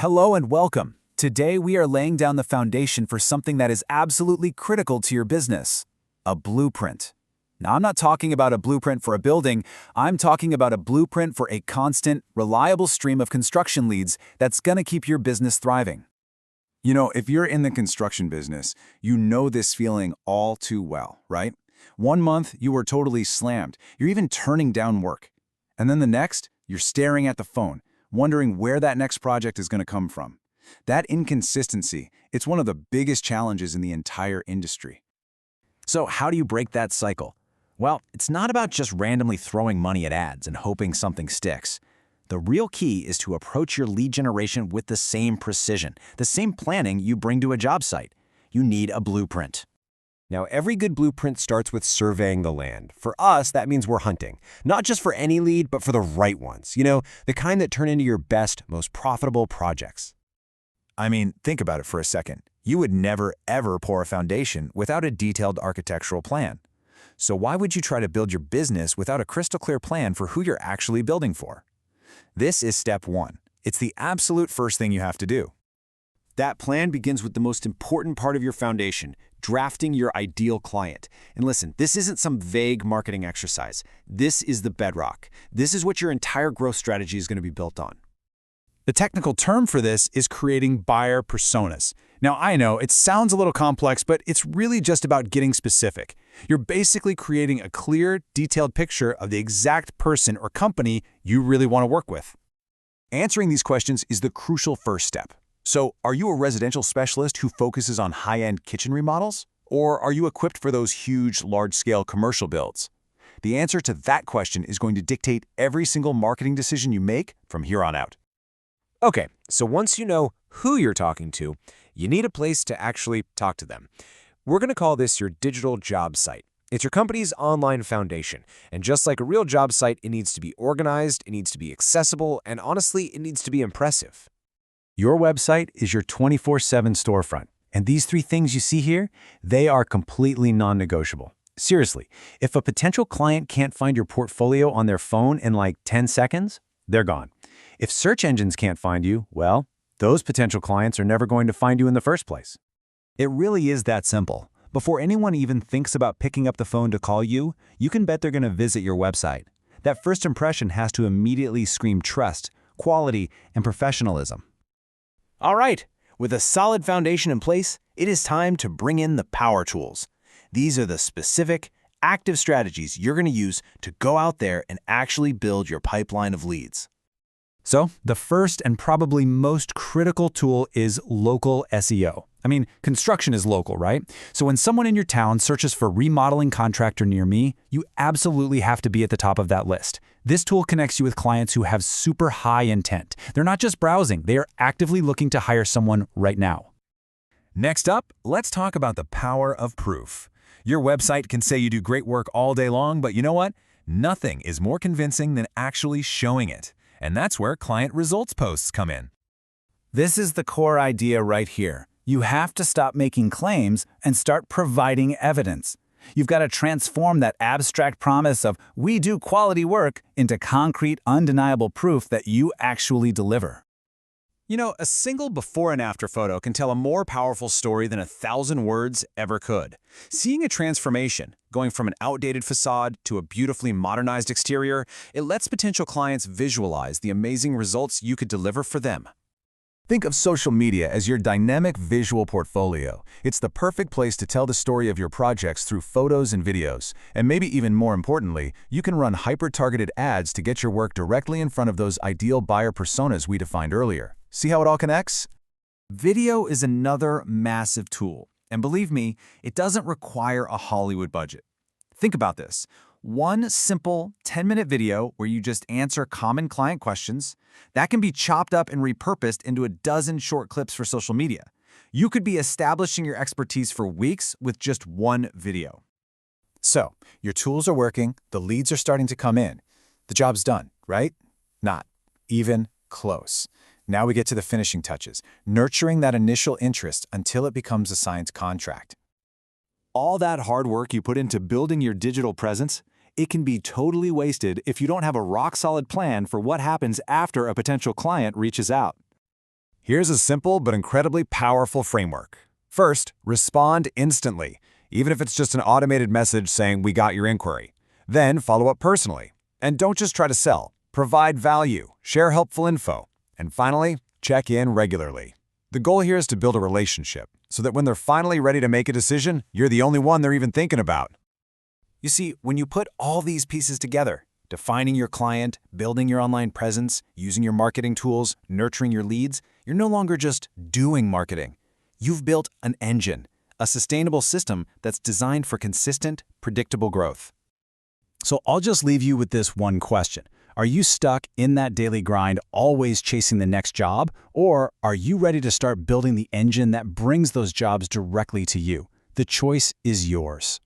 Hello and welcome. Today we are laying down the foundation for something that is absolutely critical to your business: a blueprint. Now, I'm not talking about a blueprint for a building. I'm talking about a blueprint for a constant, reliable stream of construction leads that's going to keep your business thriving. You know, if you're in the construction business, you know this feeling all too well, right? One month, you were totally slammed. You're even turning down work. And then the next, you're staring at the phone, wondering where that next project is going to come from. That inconsistency, it's one of the biggest challenges in the entire industry. So how do you break that cycle? Well, it's not about just randomly throwing money at ads and hoping something sticks. The real key is to approach your lead generation with the same precision, the same planning you bring to a job site. You need a blueprint. Now, every good blueprint starts with surveying the land. For us, that means we're hunting, not just for any lead, but for the right ones. The kind that turn into your best, most profitable projects. I mean, think about it for a second. You would never, ever pour a foundation without a detailed architectural plan. So why would you try to build your business without a crystal clear plan for who you're actually building for? This is step one. It's the absolute first thing you have to do. That plan begins with the most important part of your foundation, drafting your ideal client. And listen, this isn't some vague marketing exercise. This is the bedrock. This is what your entire growth strategy is going to be built on. The technical term for this is creating buyer personas. Now, I know it sounds a little complex, but it's really just about getting specific. You're basically creating a clear, detailed picture of the exact person or company you really want to work with. Answering these questions is the crucial first step. So, are you a residential specialist who focuses on high-end kitchen remodels? Or are you equipped for those huge, large-scale commercial builds? The answer to that question is going to dictate every single marketing decision you make from here on out. Okay, so once you know who you're talking to, you need a place to actually talk to them. We're going to call this your digital job site. It's your company's online foundation. And just like a real job site, it needs to be organized, it needs to be accessible, and honestly, it needs to be impressive. Your website is your 24/7 storefront. And these three things you see here, they are completely non-negotiable. Seriously, if a potential client can't find your portfolio on their phone in like 10 seconds, they're gone. If search engines can't find you, well, those potential clients are never going to find you in the first place. It really is that simple. Before anyone even thinks about picking up the phone to call you, you can bet they're going to visit your website. That first impression has to immediately scream trust, quality, and professionalism. All right, with a solid foundation in place, it is time to bring in the power tools. These are the specific, active strategies you're going to use to go out there and actually build your pipeline of leads. So, the first and probably most critical tool is local SEO. I mean, construction is local, right? So when someone in your town searches for remodeling contractor near me, you absolutely have to be at the top of that list. This tool connects you with clients who have super high intent. They're not just browsing, they are actively looking to hire someone right now. Next up, let's talk about the power of proof. Your website can say you do great work all day long, but you know what? Nothing is more convincing than actually showing it. And that's where client results posts come in. This is the core idea right here. You have to stop making claims and start providing evidence. You've got to transform that abstract promise of "we do quality work" into concrete, undeniable proof that you actually deliver. You know, a single before and after photo can tell a more powerful story than 1,000 words ever could. Seeing a transformation, going from an outdated facade to a beautifully modernized exterior, it lets potential clients visualize the amazing results you could deliver for them. Think of social media as your dynamic visual portfolio. It's the perfect place to tell the story of your projects through photos and videos. And maybe even more importantly, you can run hyper-targeted ads to get your work directly in front of those ideal buyer personas we defined earlier. See how it all connects? Video is another massive tool. And believe me, it doesn't require a Hollywood budget. Think about this. One simple 10-minute video where you just answer common client questions, that can be chopped up and repurposed into a dozen short clips for social media. You could be establishing your expertise for weeks with just one video. So, your tools are working, the leads are starting to come in. The job's done, right? Not even close. Now we get to the finishing touches, nurturing that initial interest until it becomes a signed contract. All that hard work you put into building your digital presence, it can be totally wasted if you don't have a rock-solid plan for what happens after a potential client reaches out. Here's a simple but incredibly powerful framework. First, respond instantly, even if it's just an automated message saying, "We got your inquiry." Then follow up personally. And don't just try to sell. Provide value, share helpful info, and finally, check in regularly. The goal here is to build a relationship, so that when they're finally ready to make a decision, you're the only one they're even thinking about. You see, when you put all these pieces together, defining your client, building your online presence, using your marketing tools, nurturing your leads, you're no longer just doing marketing. You've built an engine, a sustainable system that's designed for consistent, predictable growth. So I'll just leave you with this one question. Are you stuck in that daily grind, always chasing the next job? Or are you ready to start building the engine that brings those jobs directly to you? The choice is yours.